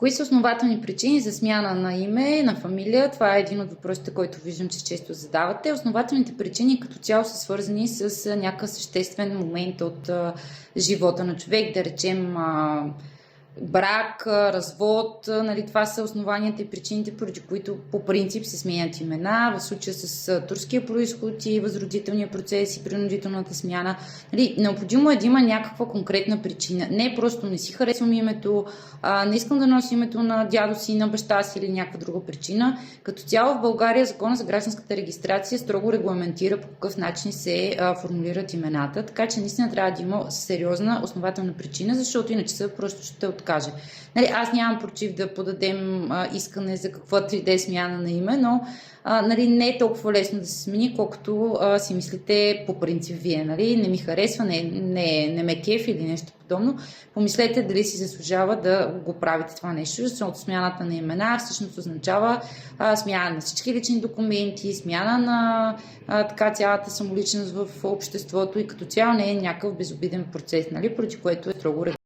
Кои са основателни причини за смяна на име, на фамилия? Това е един от въпросите, който виждам, че често задавате. Основателните причини като цяло са свързани с някакъв съществен момент от живота на човек, да речем брак, развод, нали, това са основанията и причините, поради които по принцип се сменят имена. В случая с турския произход и възродителния процес и принудителната смяна. Нали, необходимо е да има някаква конкретна причина. Не просто не си харесвам името, не искам да нося името на дядо си, на баща си или някаква друга причина. Като цяло в България закона за гражданската регистрация строго регламентира по какъв начин се формулират имената, така че наистина трябва да има сериозна основателна причина, защото иначе съд просто ще откаже. Нали, аз нямам против да подадем искане за каквато и да е смяна на име, но нали, не е толкова лесно да се смени, колкото си мислите по принцип вие. Нали? Не ми харесва, не ме кеф или нещо подобно. Помислете дали си заслужава да го правите това нещо, защото смяната на имена всъщност означава смяна на всички лични документи, смяна на така цялата самоличност в обществото и като цяло не е някакъв безобиден процес, нали? Поради което е строго